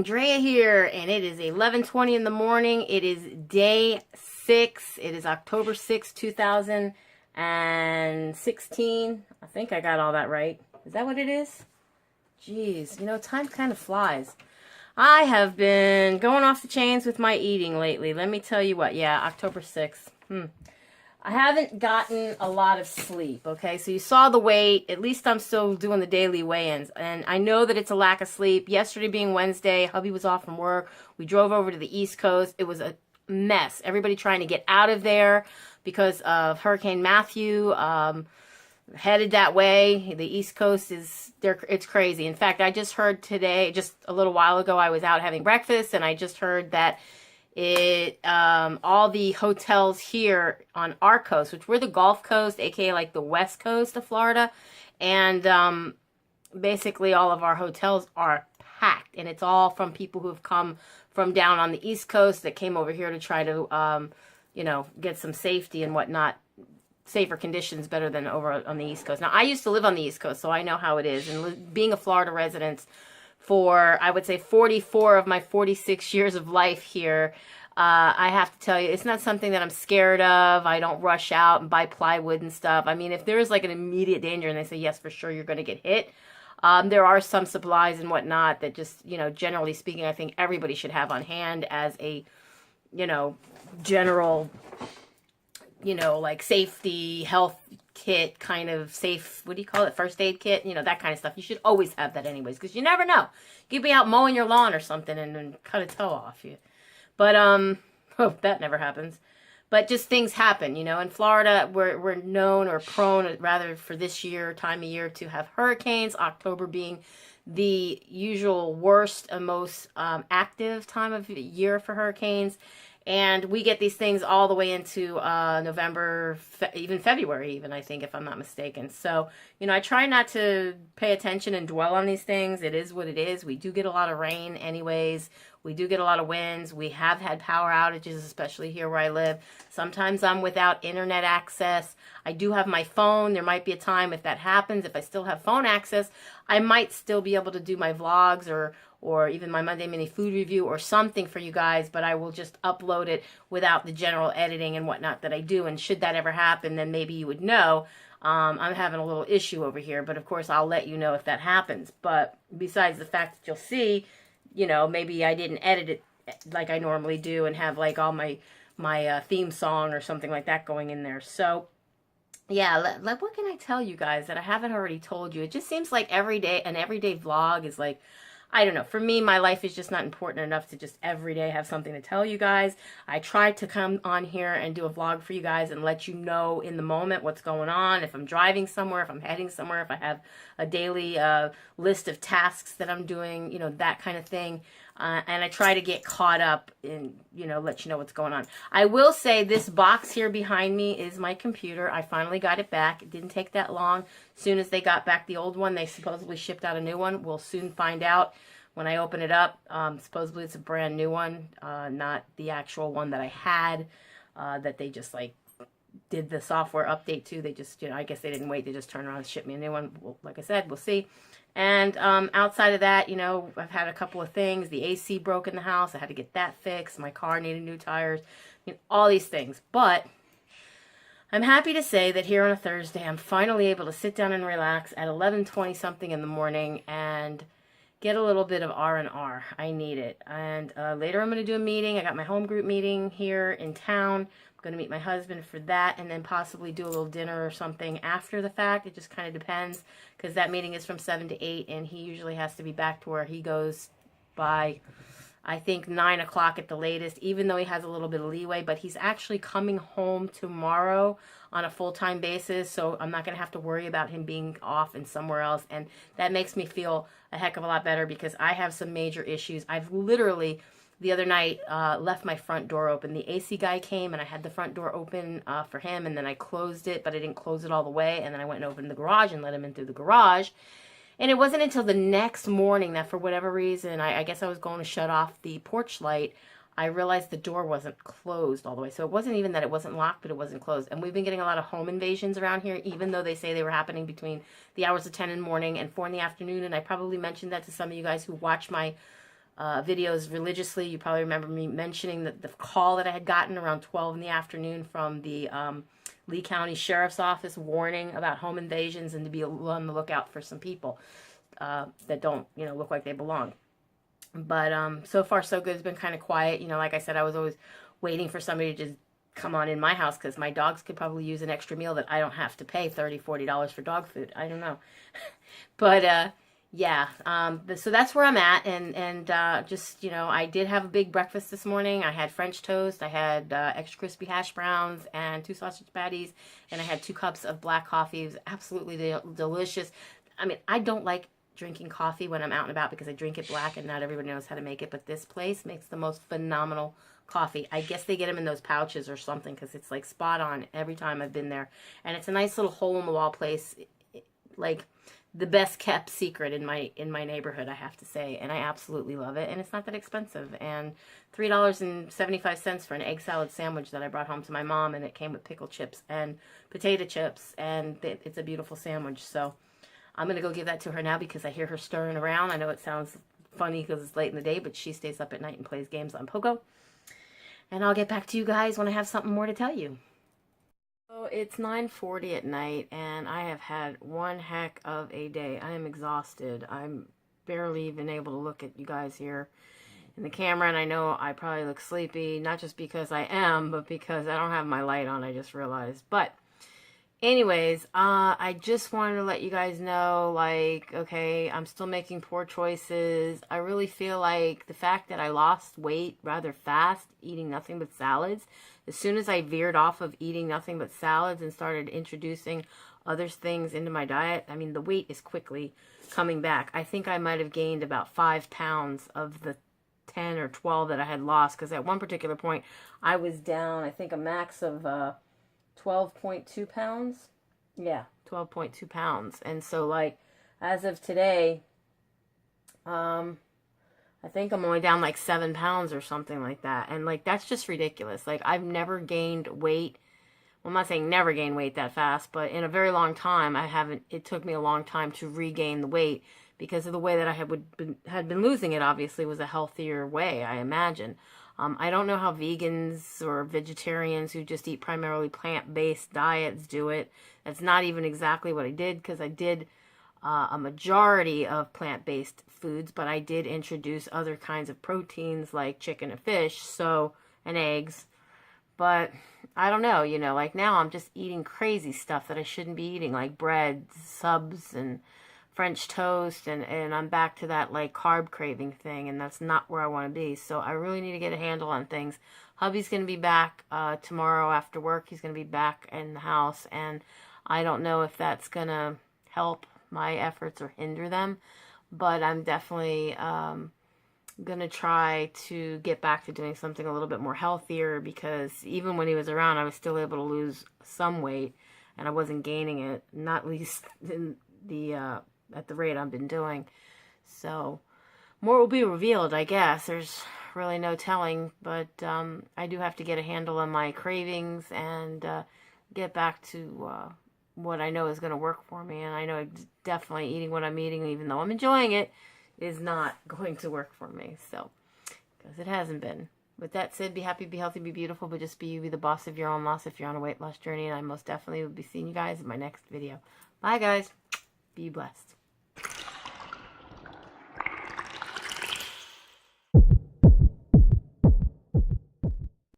Drea here, and it is 11:20 in the morning. It is day 6. It is October 6, 2016. I think I got all that right. Is that what it is? Jeez, you know, time kind of flies. I have been going off the chains with my eating lately. Let me tell you what. Yeah, October 6th. I haven't gotten a lot of sleep, okay? So you saw the weight. At least I'm still doing the daily weigh-ins. And I know that it's a lack of sleep. Yesterday being Wednesday, hubby was off from work. We drove over to the East Coast. It was a mess. Everybody trying to get out of there because of Hurricane Matthew. Headed that way. The East Coast is there. It's crazy. In fact, I just heard today, just a little while ago, I was out having breakfast, and I just heard that all the hotels here on our coast, which we're the Gulf Coast, aka like the West Coast of Florida, and basically all of our hotels are packed, and it's all from people who have come from down on the East Coast that came over here to try to, you know, get some safety and whatnot. Safer conditions better than over on the East Coast. Now, I used to live on the East Coast, so I know how it is. And being a Florida resident for, I would say, 44 of my 46 years of life here, I have to tell you, it's not something that I'm scared of. I don't rush out and buy plywood and stuff. I mean, if there is like an immediate danger and they say, yes, for sure, you're going to get hit, there are some supplies and whatnot that just, you know, generally speaking, I think everybody should have on hand as a, you know, general, you know, like safety, health kit, kind of safe, what do you call it, first aid kit, you know, that kind of stuff. You should always have that anyways, because you never know. You could be out mowing your lawn or something and cut a toe off you. But, oh, that never happens. But just things happen, you know. In Florida, we're known or prone, rather, for this year, time of year, to have hurricanes, October being the usual worst and most active time of year for hurricanes. And we get these things all the way into November, even February, even, I think, if I'm not mistaken. So, you know, I try not to pay attention and dwell on these things. It is what it is. We do get a lot of rain anyways. We do get a lot of winds. We have had power outages, especially here where I live. Sometimes I'm without internet access. I do have my phone. There might be a time if that happens, if I still have phone access, I might still be able to do my vlogs or even my Monday Mini food review or something for you guys, but I will just upload it without the general editing and whatnot that I do. And should that ever happen, then maybe you would know. I'm having a little issue over here, but of course I'll let you know if that happens. But besides the fact that you'll see, you know, maybe I didn't edit it like I normally do and have like all my theme song or something like that going in there. So yeah, what can I tell you guys that I haven't already told you? It just seems like an everyday vlog is like, I don't know. For me, my life is just not important enough to just every day have something to tell you guys. I try to come on here and do a vlog for you guys and let you know in the moment what's going on. If I'm driving somewhere, if I'm heading somewhere, if I have a daily list of tasks that I'm doing, you know, that kind of thing. And I try to get caught up and, you know, let you know what's going on. I will say this box here behind me is my computer. I finally got it back. It didn't take that long. As soon as they got back the old one, they supposedly shipped out a new one. We'll soon find out when I open it up. Supposedly it's a brand new one, not the actual one that I had, that they just like did the software update to. They just, you know, I guess they didn't wait. They just turned around and shipped me a new one. Well, like I said, we'll see. And outside of that, you know, I've had a couple of things. The AC broke in the house. I had to get that fixed. My car needed new tires. You know, all these things. But I'm happy to say that here on a Thursday, I'm finally able to sit down and relax at 11:20 something in the morning and get a little bit of R&R. I need it. And later I'm going to do a meeting. I got my home group meeting here in town. I'm going to meet my husband for that and then possibly do a little dinner or something after the fact. It just kind of depends because that meeting is from 7 to 8 and he usually has to be back to where he goes by, I think, 9 o'clock at the latest, even though he has a little bit of leeway. But he's actually coming home tomorrow on a full-time basis, so I'm not going to have to worry about him being off and somewhere else. And that makes me feel a heck of a lot better because I have some major issues. I've literally, the other night, left my front door open. The AC guy came and I had the front door open for him, and then I closed it, but I didn't close it all the way. And then I went and opened the garage and let him in through the garage. And it wasn't until the next morning that for whatever reason, I guess I was going to shut off the porch light, I realized the door wasn't closed all the way. So it wasn't even that it wasn't locked, but it wasn't closed. And we've been getting a lot of home invasions around here, even though they say they were happening between the hours of 10 in the morning and 4 in the afternoon. And I probably mentioned that to some of you guys who watch my videos religiously. You probably remember me mentioning the call that I had gotten around 12 in the afternoon from the Lee County Sheriff's Office warning about home invasions and to be on the lookout for some people that don't, look like they belong. But so far so good. It's been kind of quiet. Like I said, I was always waiting for somebody to just come on in my house because my dogs could probably use an extra meal that I don't have to pay $30-$40 for dog food. I don't know. But yeah, so that's where I'm at, and just, I did have a big breakfast this morning. I had French toast, I had extra crispy hash browns, and 2 sausage patties, and I had 2 cups of black coffee. It was absolutely delicious. I mean, I don't like drinking coffee when I'm out and about because I drink it black, and not everybody knows how to make it, but this place makes the most phenomenal coffee. I guess they get them in those pouches or something because it's like spot on every time I've been there, and it's a nice little hole-in-the-wall place, like the best kept secret in my neighborhood, I have to say, and I absolutely love it, and it's not that expensive, and $3.75 for an egg salad sandwich that I brought home to my mom, and it came with pickle chips and potato chips, and it's a beautiful sandwich. So I'm going to go give that to her now because I hear her stirring around. I know it sounds funny because it's late in the day, but she stays up at night and plays games on Pogo, and I'll get back to you guys when I have something more to tell you. So it's 9:40 at night, and I have had one heck of a day. I am exhausted. I'm barely even able to look at you guys here in the camera, and I know I probably look sleepy, not just because I am, but because I don't have my light on, I just realized. But anyways, I just wanted to let you guys know, like, okay, I'm still making poor choices. I really feel like the fact that I lost weight rather fast, eating nothing but salads, as soon as I veered off of eating nothing but salads and started introducing other things into my diet, I mean, the weight is quickly coming back. I think I might have gained about 5 pounds of the 10 or 12 that I had lost, because at one particular point, I was down, I think, a max of 12.2 pounds. Yeah, 12.2 pounds. And so, like, as of today, I think I'm only down like 7 pounds or something like that. And like, that's just ridiculous. Like, I've never gained weight. Well, I'm not saying never gained weight that fast, but in a very long time, I haven't. It took me a long time to regain the weight because of the way that I had been losing it. Obviously, was a healthier way, I imagine. I don't know how vegans or vegetarians who just eat primarily plant-based diets do it. That's not even exactly what I did, because I did a majority of plant-based foods, but I did introduce other kinds of proteins like chicken and fish, and eggs. But I don't know, like now I'm just eating crazy stuff that I shouldn't be eating, like bread, subs, and French toast, and I'm back to that like carb craving thing, and that's not where I want to be. So I really need to get a handle on things. Hubby's going to be back tomorrow after work. He's going to be back in the house, and I don't know if that's going to help my efforts or hinder them, but I'm definitely going to try to get back to doing something a little bit more healthier, because even when he was around, I was still able to lose some weight, and I wasn't gaining it, not least in the at the rate I've been doing. So more will be revealed, I guess. There's really no telling, but I do have to get a handle on my cravings and get back to what I know is going to work for me. And I know definitely eating what I'm eating, even though I'm enjoying it, is not going to work for me. So, because it hasn't been. With that said, be happy, be healthy, be beautiful, but just be you, be the boss of your own loss if you're on a weight loss journey. And I most definitely will be seeing you guys in my next video. Bye, guys. Be blessed.